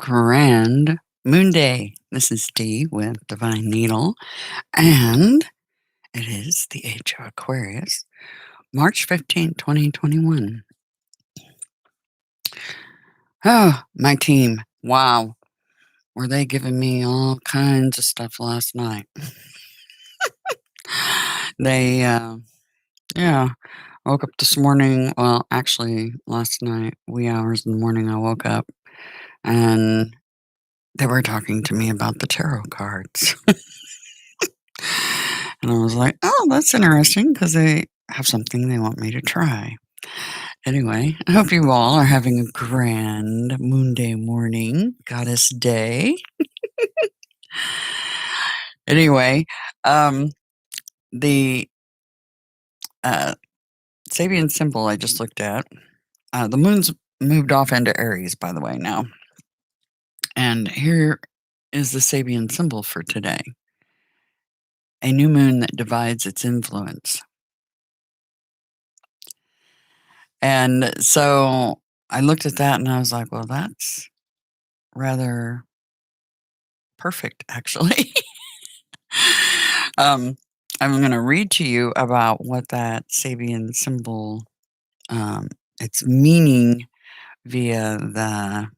Grand Moon Day. This is Dee with Divine Needle, and it is the age of Aquarius, March 15th, 2021. Oh, my team. Wow. Were they giving me all kinds of stuff last night? They, yeah, woke up this morning. Well, actually, last night, wee hours in the morning, I woke up and they were talking to me about the tarot cards. And I was like, "Oh, that's interesting," because they have something they want me to try. Anyway, I hope you all are having a grand Moon Day morning, Goddess Day. Anyway, the uh, Sabian symbol I just looked at, the moon's moved off into Aries, by the way, now. And here is the Sabian symbol for today, a new moon that divides its influence. And so I looked at that and I was like, well, that's rather perfect, actually. um, I'm going to read to you about what that Sabian symbol, its meaning via the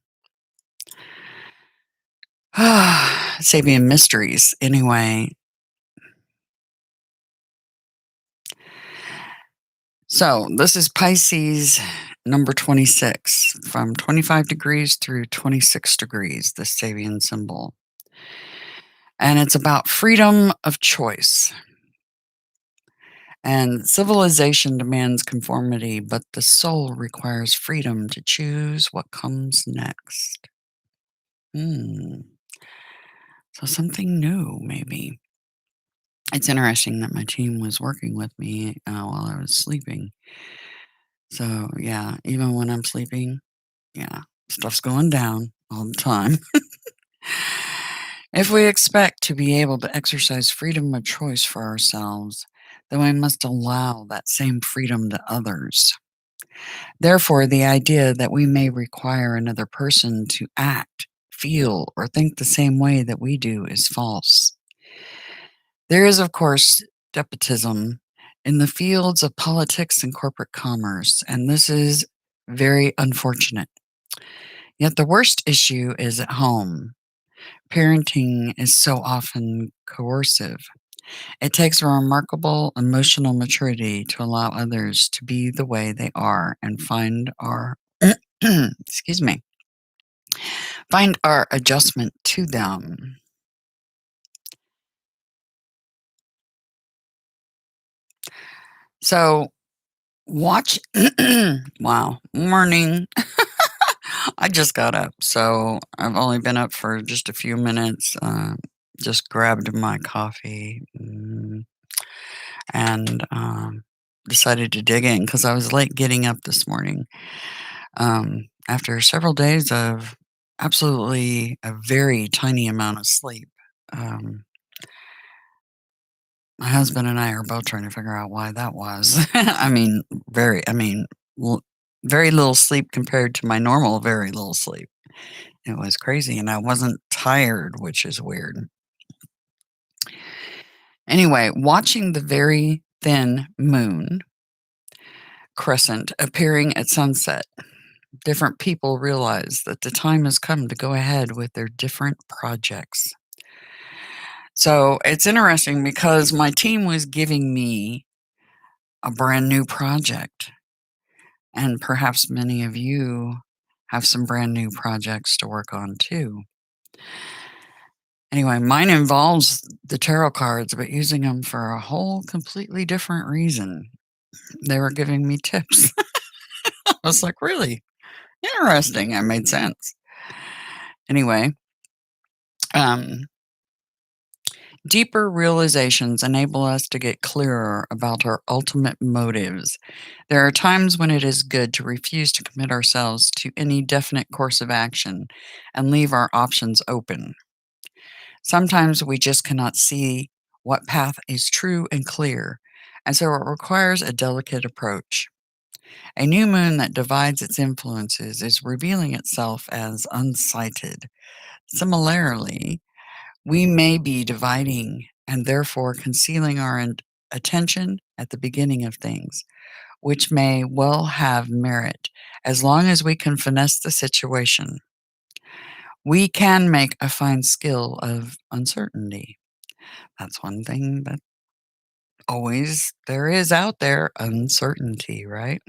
Sabian mysteries. Anyway, so this is Pisces number 26, from 25 degrees through 26 degrees, the Sabian symbol. And it's about freedom of choice. And civilization demands conformity, but the soul requires freedom to choose what comes next. So something new, maybe. It's interesting that my team was working with me while I was sleeping. So, yeah, even when I'm sleeping, yeah, stuff's going down all the time. If we expect to be able to exercise freedom of choice for ourselves, then we must allow that same freedom to others. Therefore, the idea that we may require another person to act, feel, or think the same way that we do is false. There is, of course, despotism in the fields of politics and corporate commerce, and this is very unfortunate. Yet the worst issue is at home. Parenting is so often coercive. It takes a remarkable emotional maturity to allow others to be the way they are and find our excuse me, find our adjustment to them. So watch wow, morning. I just got up, so I've only been up for just a few minutes. Just grabbed my coffee, and decided to dig in because I was late getting up this morning. After several days of absolutely a very tiny amount of sleep. Um, my husband and I are both trying to figure out why that was. I mean, l- very little sleep compared to my normal very little sleep. It was crazy, and I wasn't tired, which is weird. Anyway, watching the very thin moon crescent appearing at sunset, different people realize that the time has come to go ahead with their different projects. So it's interesting because my team was giving me a brand new project, and perhaps many of you have some brand new projects to work on too. Anyway, mine involves the tarot cards, but using them for a whole completely different reason. They were giving me tips. I was like, really interesting. That made sense. Anyway, um, deeper realizations enable us to get clearer about our ultimate motives. There are times when it is good to refuse to commit ourselves to any definite course of action and leave our options open. Sometimes we just cannot see what path is true and clear, and so it requires a delicate approach. A new moon that divides its influences is revealing itself as unsighted. Similarly, we may be dividing and therefore concealing our attention at the beginning of things, which may well have merit as long as we can finesse the situation. We can make a fine skill of uncertainty. That's one thing that always there is out there, uncertainty, right?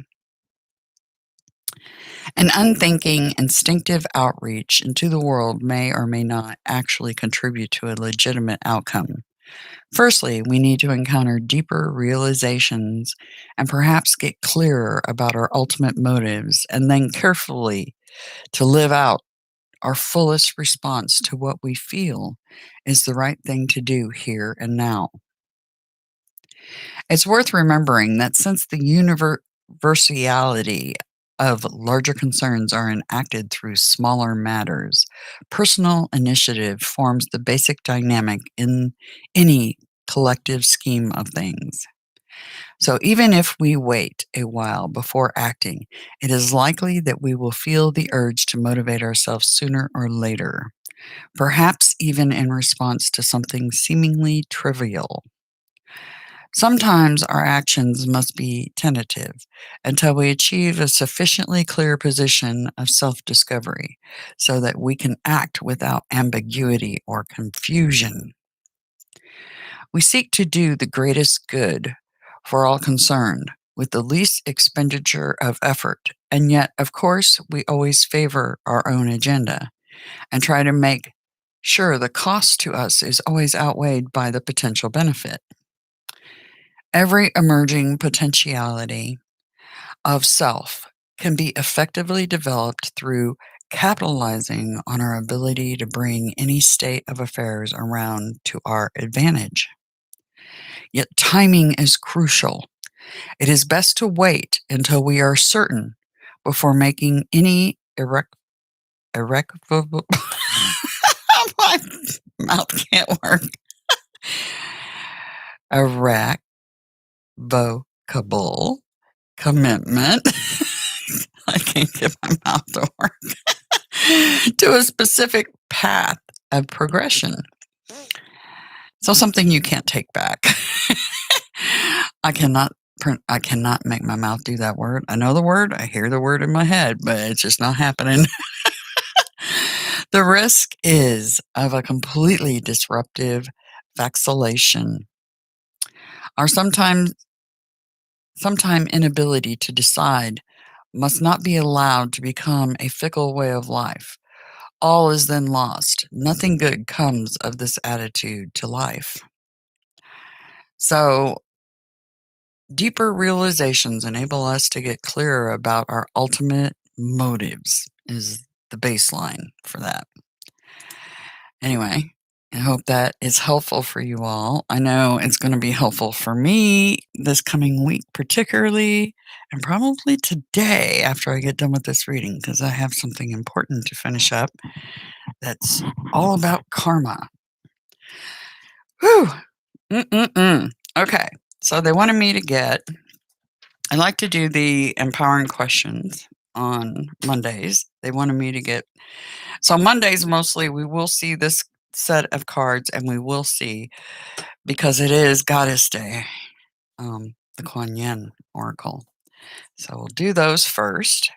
An unthinking, instinctive outreach into the world may or may not actually contribute to a legitimate outcome. Firstly, we need to encounter deeper realizations and perhaps get clearer about our ultimate motives, and then carefully to live out our fullest response to what we feel is the right thing to do here and now. It's worth remembering that since the universality of larger concerns are enacted through smaller matters, personal initiative forms the basic dynamic in any collective scheme of things. So even if we wait a while before acting, it is likely that we will feel the urge to motivate ourselves sooner or later, perhaps even in response to something seemingly trivial. Sometimes our actions must be tentative until we achieve a sufficiently clear position of self discovery so that we can act without ambiguity or confusion. We seek to do the greatest good for all concerned with the least expenditure of effort, and yet, of course, we always favor our own agenda and try to make sure the cost to us is always outweighed by the potential benefit. Every emerging potentiality of self can be effectively developed through capitalizing on our ability to bring any state of affairs around to our advantage. Yet timing is crucial. It is best to wait until we are certain before making any irrevocable my mouth can't work. Irrevocable commitment. I can't get my mouth to work. To a specific path of progression. So something you can't take back. I cannot I cannot make my mouth do that word. I know the word, I hear the word in my head, but it's just not happening. The risk is of a completely disruptive vacillation. Our sometime inability to decide must not be allowed to become a fickle way of life. All is then lost. Nothing good comes of this attitude to life. So, deeper realizations enable us to get clearer about our ultimate motives, is the baseline for that. Anyway, I hope that is helpful for you all. I know it's going to be helpful for me this coming week, particularly, and probably today after I get done with this reading, because I have something important to finish up that's all about karma. Whew. Okay. So they wanted me to I like to do the empowering questions on Mondays. They wanted me to so Mondays mostly we will see this set of cards and we will see, because it is Goddess Day, the Kuan Yin Oracle. So we'll do those first.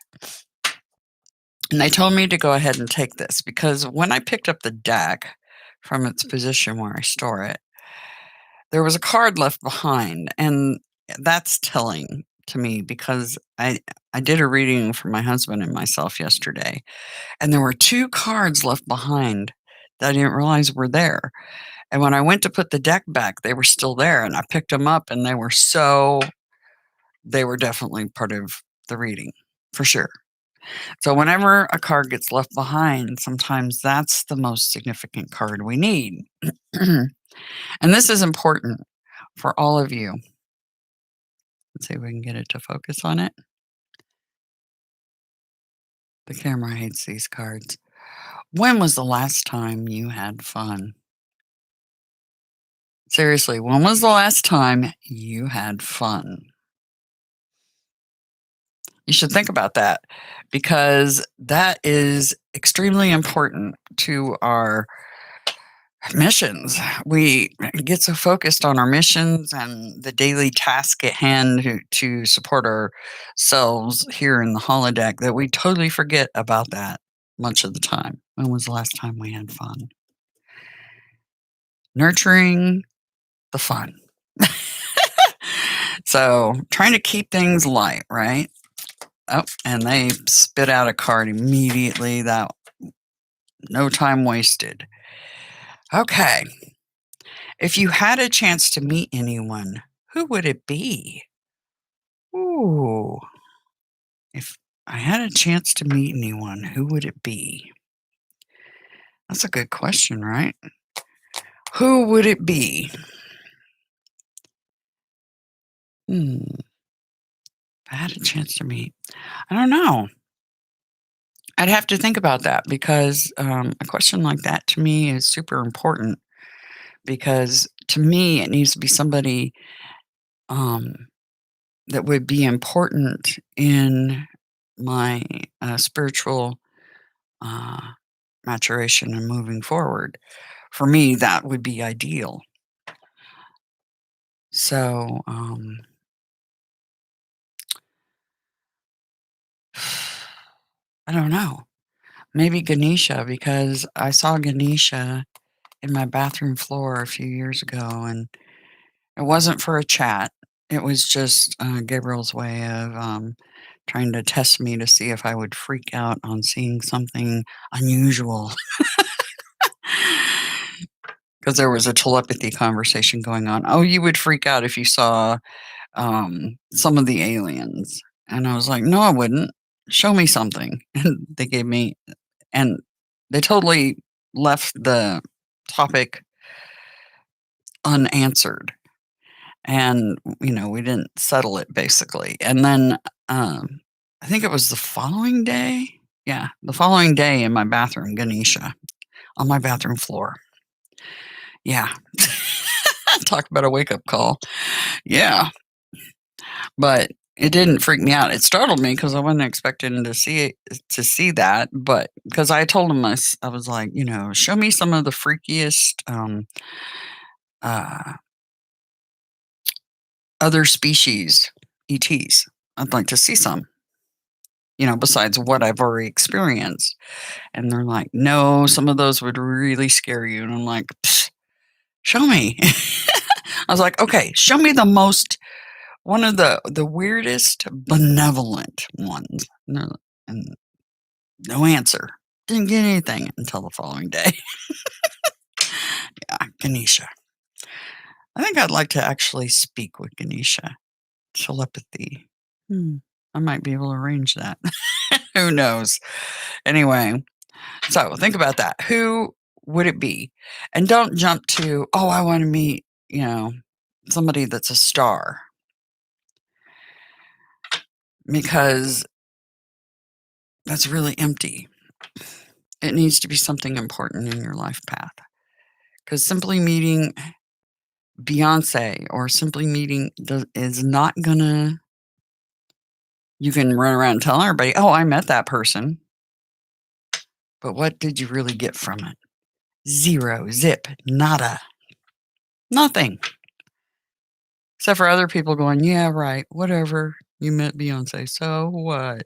And they told me to go ahead and take this because when I picked up the deck from its position where I store it, there was a card left behind, and that's telling to me because I did a reading for my husband and myself yesterday, and there were 2 cards left behind that I didn't realize were there. And when I went to put the deck back, they were still there, and I picked them up, and they were definitely part of the reading, for sure. So whenever a card gets left behind, sometimes that's the most significant card we need. And this is important for all of you. Let's see if we can get it to focus on it. The camera hates these cards. When was the last time you had fun? Seriously, when was the last time you had fun? You should think about that because that is extremely important to our missions. We get so focused on our missions and the daily task at hand to support ourselves here in the holodeck that we totally forget about that much of the time. When was the last time we had fun? Nurturing the fun. So trying to keep things light, right? Oh, and they spit out a card immediately. That no time wasted. Okay. If you had a chance to meet anyone, who would it be? Ooh. If I had a chance to meet anyone, who would it be? That's a good question, right? Who would it be? If I had a chance to meet, I don't know. I'd have to think about that because a question like that to me is super important because to me it needs to be somebody um, that would be important in my spiritual uh, maturation and moving forward. For me, that would be ideal. So, I don't know. Maybe Ganesha, because I saw Ganesha in my bathroom floor a few years ago, and it wasn't for a chat. It was just Gabriel's way of trying to test me to see if I would freak out on seeing something unusual. Because there was a telepathy conversation going on. Oh, you would freak out if you saw some of the aliens. And I was like, no, I wouldn't. Show me something. And they gave me, and they totally left the topic unanswered. And, we didn't settle it basically. And then I think it was the following day. Yeah, the following day in my bathroom, Ganesha, on my bathroom floor. Yeah. Talk about a wake up call. Yeah. But it didn't freak me out. It startled me because I wasn't expecting to see that. But because I told him, I was like, show me some of the freakiest uh, other species ETs. I'd like to see some, besides what I've already experienced. And they're like, no, some of those would really scare you. And I'm like, show me. I was like, okay, show me one of the weirdest benevolent ones. And no answer. Didn't get anything until the following day. Yeah, Ganesha. I think I'd like to actually speak with Ganesha. Telepathy. I might be able to arrange that. Who knows? Anyway, so think about that. Who would it be? And don't jump to, oh, I want to meet, somebody that's a star. Because that's really empty. It needs to be something important in your life path. Because simply meeting Beyonce or simply meeting is not gonna. You can run around and tell everybody, "Oh, I met that person," but what did you really get from it? Zero, zip, nada, nothing. Except for other people going, "Yeah, right, whatever. You met Beyonce, so what?"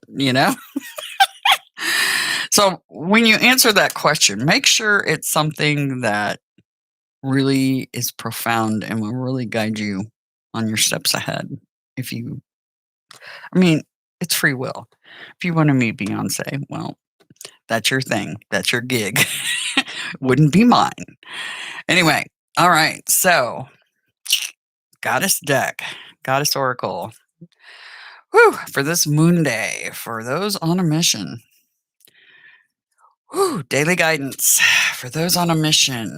So when you answer that question, make sure it's something that really is profound and will really guide you on your steps ahead. If you I mean, it's free will. If you wanna meet Beyonce, well, that's your thing. That's your gig. Wouldn't be mine. Anyway, alright, so Goddess deck, Goddess Oracle. Whew, for this moon day, for those on a mission. Whew, daily guidance for those on a mission.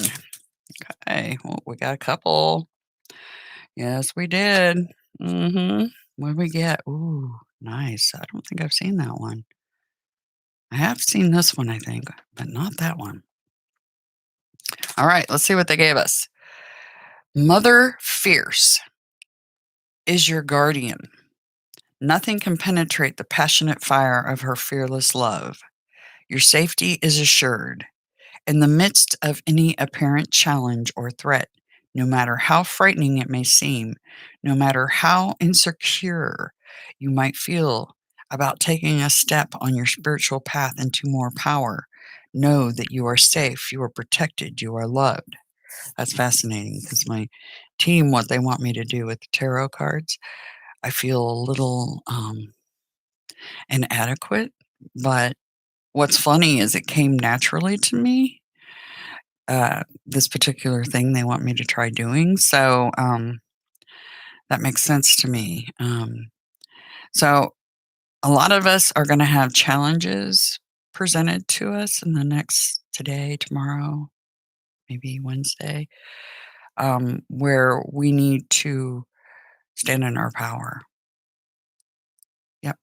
Okay, well, we got a couple. Yes, we did. What did we get? Ooh, nice. I don't think I've seen that one. I have seen this one, I think, but not that one. All right, let's see what they gave us. Mother Fierce is your guardian. Nothing can penetrate the passionate fire of her fearless love. Your safety is assured. In the midst of any apparent challenge or threat, no matter how frightening it may seem, no matter how insecure you might feel about taking a step on your spiritual path into more power, know that you are safe, you are protected, you are loved. That's fascinating because my team, what they want me to do with the tarot cards, I feel a little inadequate. But what's funny is it came naturally to me, this particular thing they want me to try doing. So that makes sense to me. So a lot of us are going to have challenges presented to us in the next today, tomorrow, maybe Wednesday, where we need to stand in our power. Yep.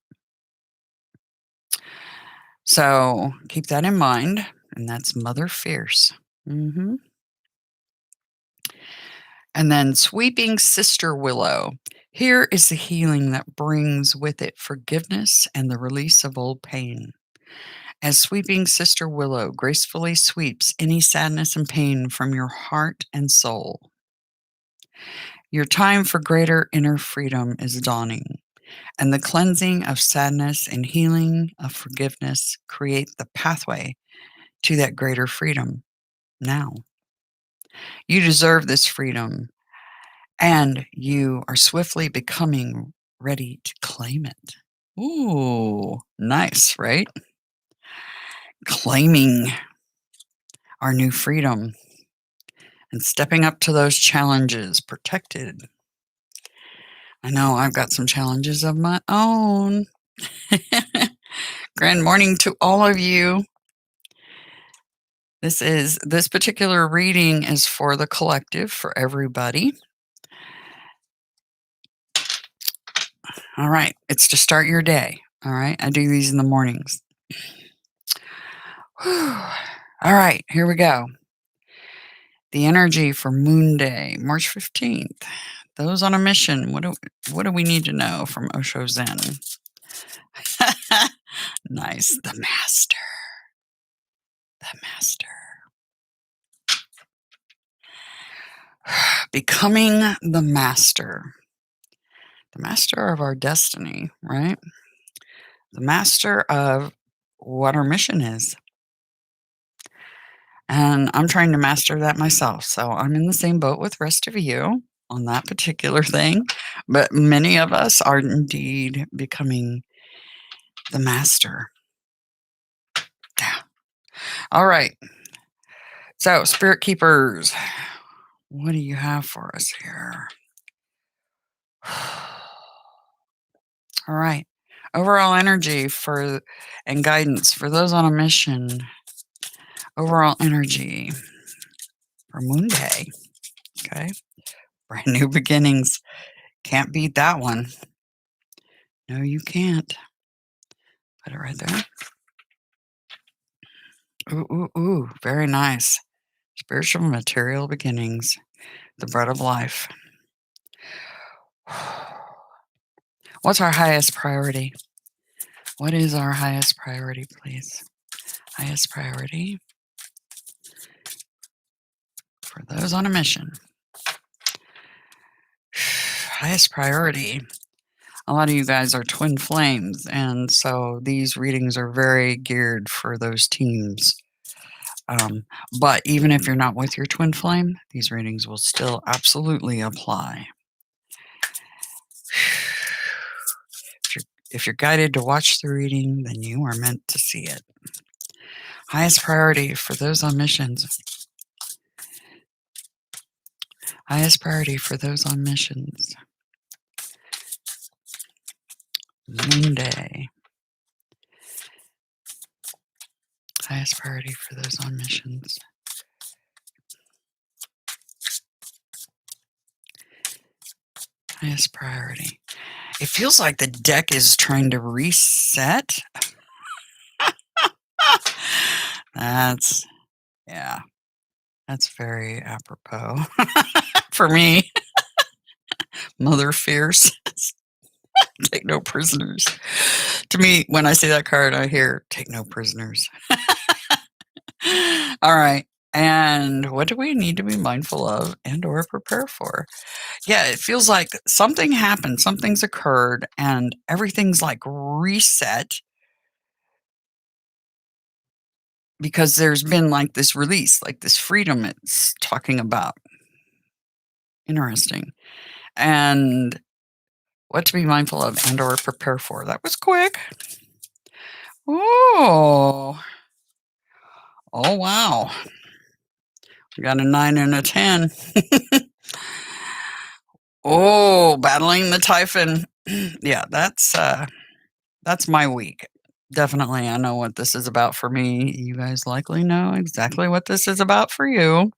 So keep that in mind. And that's Mother Fierce. Hmm. And then Sweeping Sister Willow. Here is the healing that brings with it forgiveness and the release of old pain. As Sweeping Sister Willow gracefully sweeps any sadness and pain from your heart and soul. Your time for greater inner freedom is dawning, and the cleansing of sadness and healing of forgiveness create the pathway to that greater freedom now. You deserve this freedom, and you are swiftly becoming ready to claim it. Ooh, nice, right? Claiming our new freedom and stepping up to those challenges protected. I know I've got some challenges of my own. Grand morning to all of you. This particular reading is for the collective, for everybody. All right, it's to start your day. All right, I do these in the mornings. All right, here we go. The energy for Moon Day, March 15th. Those on a mission. What do we need to know from Osho Zen? Nice. The master. The master. Becoming the master. The master of our destiny, right? The master of what our mission is. And I'm trying to master that myself. So I'm in the same boat with the rest of you on that particular thing. But many of us are indeed becoming the master. Yeah. All right. So, Spirit Keepers, what do you have for us here? All right. Overall energy for and guidance for those on a mission. Overall energy for Moon Day. Okay. Brand new beginnings. Can't beat that one. No, you can't. Put it right there. Ooh, ooh, ooh. Very nice. Spiritual material beginnings. The bread of life. What's our highest priority? What is our highest priority, please? Highest priority for those on a mission. Highest priority. A lot of you guys are twin flames, and so these readings are very geared for those teams. But even if you're not with your twin flame, these readings will still absolutely apply. If you're guided to watch the reading, then you are meant to see it. Highest priority for those on missions. Highest priority for those on missions. Moon Day. Highest priority for those on missions. Highest priority. It feels like the deck is trying to reset. That's very apropos for me. Mother Fierce. Take no prisoners. To me, when I see that card, I hear take no prisoners. All right. And what do we need to be mindful of and or prepare for? Yeah, it feels like something happened, something's occurred, and everything's like reset because there's been like this release, like this freedom it's talking about. Interesting. And what to be mindful of and or prepare for. That was quick. Oh. Oh wow. We got a 9 and a 10. Oh, battling the Typhon. Yeah, that's my week. Definitely, I know what this is about for me. You guys likely know exactly what this is about for you.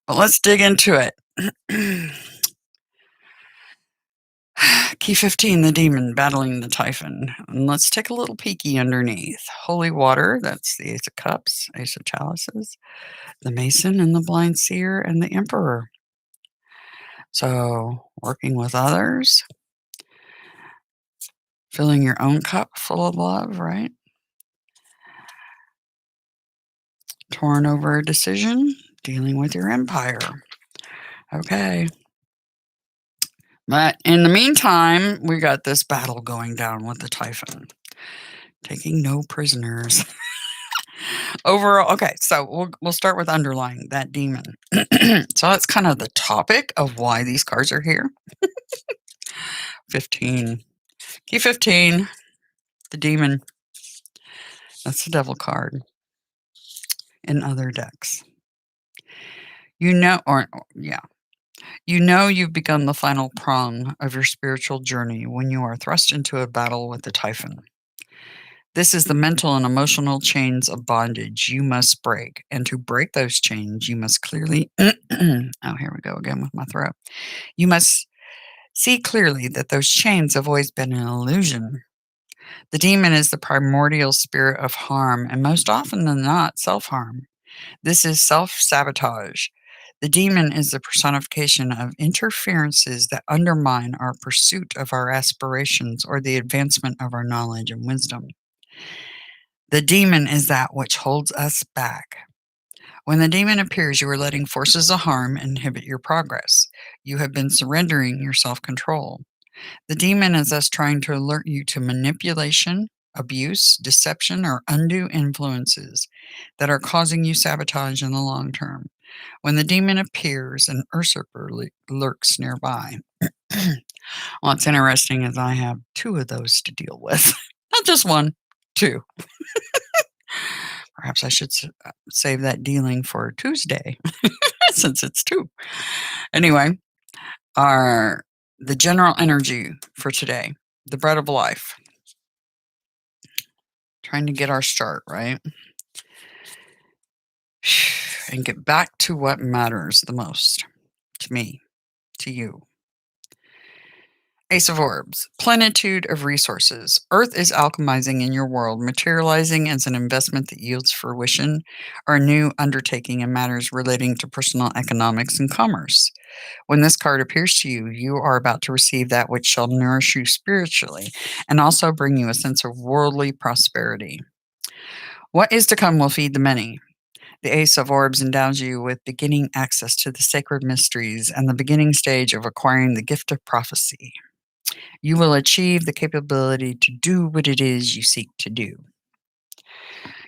But let's dig into it. Key 15, the demon battling the Typhon. And let's take a little peeky underneath. Holy water, that's the Ace of Cups, Ace of Chalices, the Mason and the Blind Seer, and the Emperor. So, working with others, filling your own cup full of love, right? Torn over a decision, dealing with your empire. Okay. But in the meantime, we got this battle going down with the Typhon, taking no prisoners. Overall, okay, so we'll start with underlying that demon. So that's kind of the topic of why these cards are here. 15. Key 15, the demon. That's the devil card in other decks. You know you've begun the final prong of your spiritual journey when you are thrust into a battle with the Typhon. This is the mental and emotional chains of bondage you must break. And to break those chains, you must clearly, oh, here we go again with my throat. You must see clearly that those chains have always been an illusion. The demon is the primordial spirit of harm, and most often than not, self harm. This is self sabotage. The demon is the personification of interferences that undermine our pursuit of our aspirations or the advancement of our knowledge and wisdom. The demon is that which holds us back. When the demon appears, you are letting forces of harm inhibit your progress. You have been surrendering your self control. The demon is thus trying to alert you to manipulation, abuse, deception, or undue influences that are causing you sabotage in the long term. When the demon appears, an usurper lurks nearby. What's interesting is I have two of those to deal with. Not just one, two. Perhaps I should save that dealing for Tuesday since it's two. Anyway, the general energy for today, the bread of life. Trying to get our start, right? And get back to what matters the most to me, to you. Ace of Orbs, plenitude of resources. Earth is alchemizing in your world, materializing as an investment that yields fruition or a new undertaking in matters relating to personal economics and commerce. When this card appears to you, you are about to receive that which shall nourish you spiritually and also bring you a sense of worldly prosperity. What is to come will feed the many. The Ace of Orbs endows you with beginning access to the sacred mysteries and the beginning stage of acquiring the gift of prophecy. You will achieve the capability to do what it is you seek to do.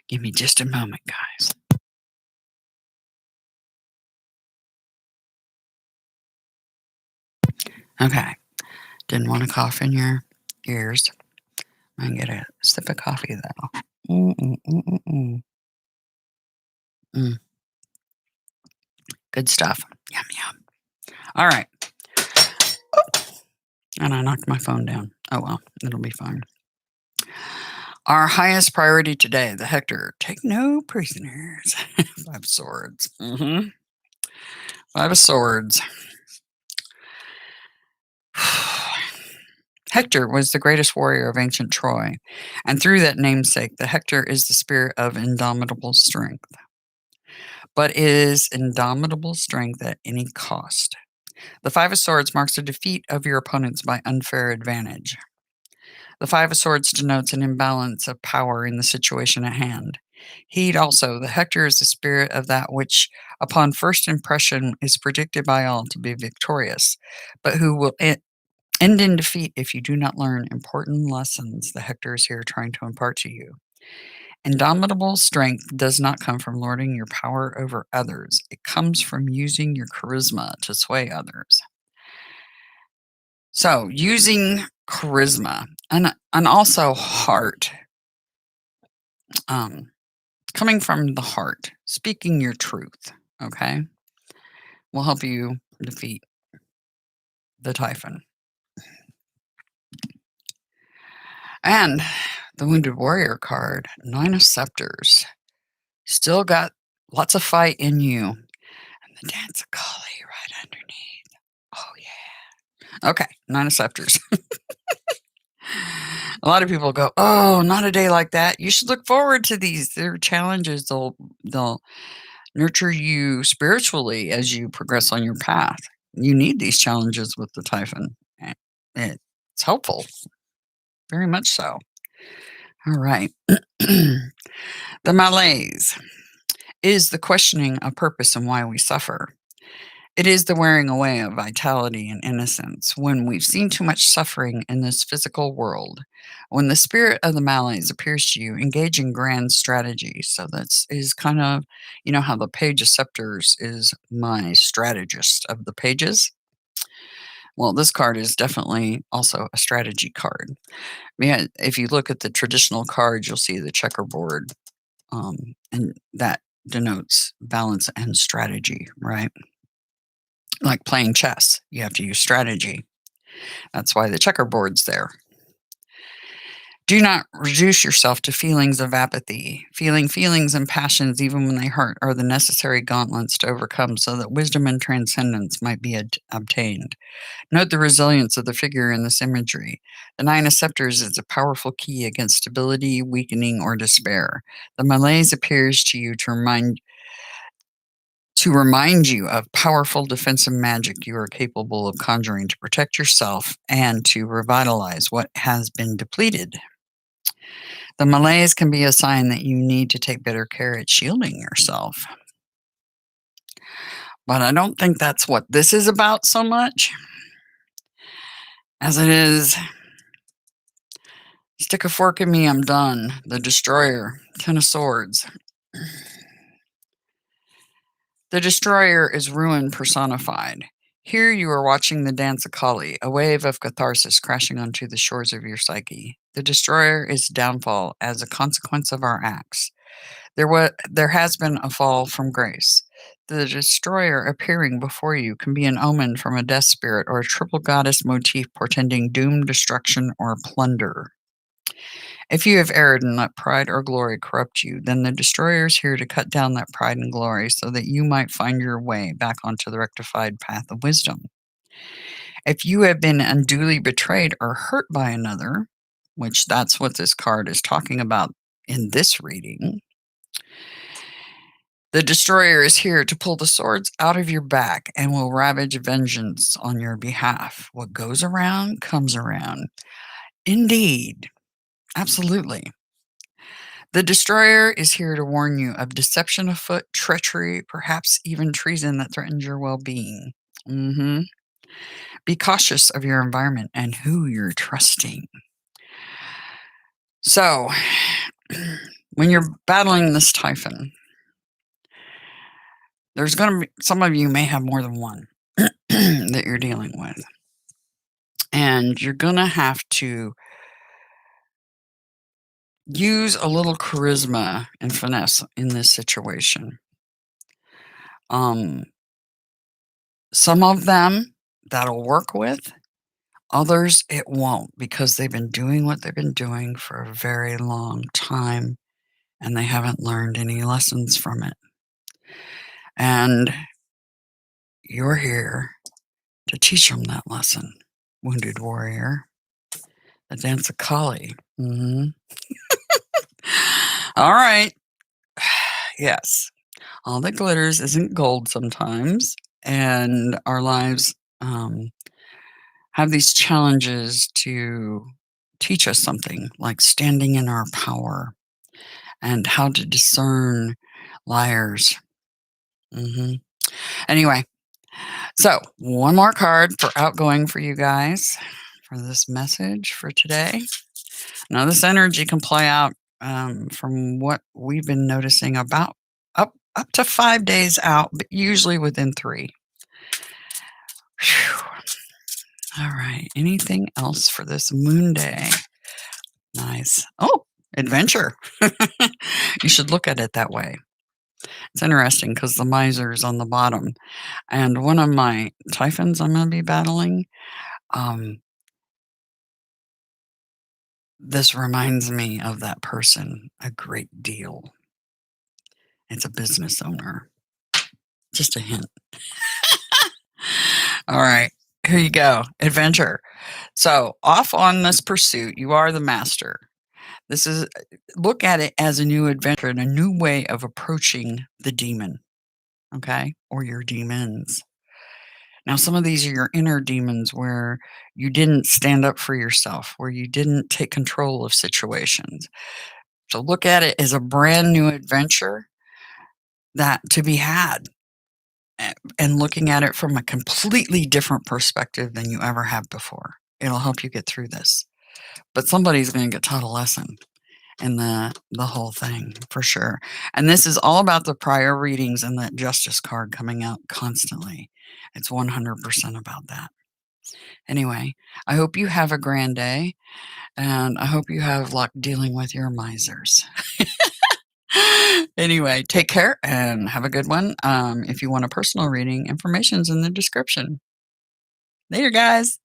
Give me just a moment, guys. Okay. Didn't want to cough in your ears. I can get a sip of coffee, though. Mm. Good stuff. Yum, yum. All right. And I knocked my phone down. Oh, well, it'll be fine. Our highest priority today, the Hector. Take no prisoners. 5 swords. Mm-hmm. 5 of swords. Hector was the greatest warrior of ancient Troy, and through that namesake, the Hector is the spirit of indomitable strength. But is indomitable strength at any cost? The Five of Swords marks the defeat of your opponents by unfair advantage. The Five of Swords denotes an imbalance of power in the situation at hand. Heed also, the Hector is the spirit of that which, upon first impression, is predicted by all to be victorious, but who will end in defeat if you do not learn important lessons the Hector is here trying to impart to you. Indomitable strength does not come from lording your power over others. It comes from using your charisma to sway others. So, using charisma and also heart, coming from the heart, speaking your truth, okay, will help you defeat the Typhon. And the Wounded Warrior card, Nine of Scepters, still got lots of fight in you. And the Dance of Kali right underneath. Oh, yeah. Okay, Nine of Scepters. A lot of people go, oh, not a day like that. You should look forward to these. They're challenges. They'll nurture you spiritually as you progress on your path. You need these challenges with the Typhon. It's helpful. Very much so. All right. The malaise is the questioning of purpose and why we suffer. It is the wearing away of vitality and innocence when we've seen too much suffering in this physical world. When the spirit of the malaise appears to you, engage in grand strategy. So that is kind of, you know, how the Page of Scepters is my strategist of the pages. Well, this card is definitely also a strategy card. Yeah, if you look at the traditional cards, you'll see the checkerboard, and that denotes balance and strategy, right? Like playing chess, you have to use strategy. That's why the checkerboard's there. Do not reduce yourself to feelings of apathy. Feeling feelings and passions, even when they hurt, are the necessary gauntlets to overcome so that wisdom and transcendence might be obtained. Note the resilience of the figure in this imagery. The Nine of Scepters is a powerful key against stability, weakening, or despair. The malaise appears to you to remind you of powerful defensive magic you are capable of conjuring to protect yourself and to revitalize what has been depleted. The malaise can be a sign that you need to take better care at shielding yourself. But I don't think that's what this is about so much as it is, stick a fork in me, I'm done. The Destroyer, Ten of Swords. The Destroyer is ruin personified. Here you are watching the Dance of Kali, a wave of catharsis crashing onto the shores of your psyche. The Destroyer is downfall as a consequence of our acts. There has been a fall from grace. The Destroyer appearing before you can be an omen from a death spirit or a triple goddess motif portending doom, destruction, or plunder. If you have erred and let pride or glory corrupt you, then the Destroyer is here to cut down that pride and glory so that you might find your way back onto the rectified path of wisdom. If you have been unduly betrayed or hurt by another, which that's what this card is talking about in this reading, the Destroyer is here to pull the swords out of your back and will ravage vengeance on your behalf. What goes around comes around. Indeed. Absolutely. The Destroyer is here to warn you of deception afoot, treachery, perhaps even treason that threatens your well-being. Be cautious of your environment and who you're trusting. So, when you're battling this Typhon, there's going to be, some of you may have more than one that you're dealing with. And you're going to have to use a little charisma and finesse in this situation. Some of them that'll work with, others it won't, because they've been doing what they've been doing for a very long time and they haven't learned any lessons from it. And you're here to teach them that lesson, Wounded Warrior. The Dance of Kali. All right. Yes. All that glitters isn't gold sometimes, and our lives um, have these challenges to teach us something, like standing in our power and how to discern liars. hmm Anyway, so one more card for outgoing for you guys for this message for today. Now, this energy can play out from what we've been noticing about up to 5 days out, but usually within 3. Whew. All right. Anything else for this moon day? Nice. Oh, adventure. You should look at it that way. It's interesting because the miser is on the bottom. And one of my typhons I'm going to be battling, um, this reminds me of that person a great deal. It's a business owner. Just a hint. All right. Here you go. Adventure. So, off on this pursuit, you are the master. This is look at it as a new adventure and a new way of approaching the demon, okay? Or your demons. Now, some of these are your inner demons where you didn't stand up for yourself, where you didn't take control of situations. So, look at it as a brand new adventure that to be had and looking at it from a completely different perspective than you ever have before. It'll help you get through this. But somebody's going to get taught a lesson in the whole thing for sure. And this is all about the prior readings and that justice card coming out constantly. It's 100% about that. Anyway, I hope you have a grand day and I hope you have luck dealing with your misers. Anyway, take care and have a good one. If you want a personal reading, information's in the description. Later, guys.